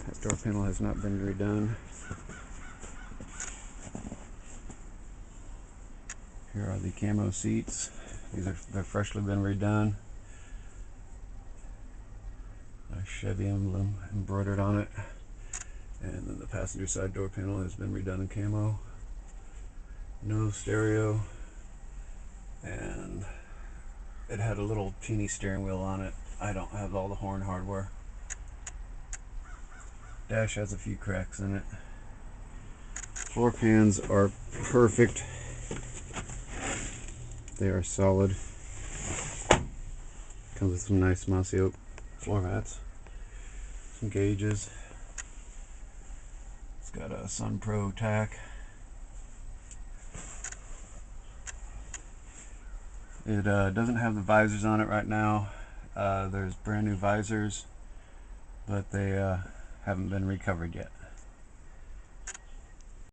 That door panel has not been redone. Here are the camo seats. They're freshly been redone. A Chevy emblem embroidered on it. And then the passenger side door panel has been redone in camo. No stereo. And it had a little teeny steering wheel on it. I don't have all the horn hardware. Dash has a few cracks in it. Floor pans are perfect. They are solid. Comes with some nice mossy oak floor mats. Some gauges. It's got a Sun Pro tack. It doesn't have the visors on it right now. There's brand new visors, but they haven't been recovered yet.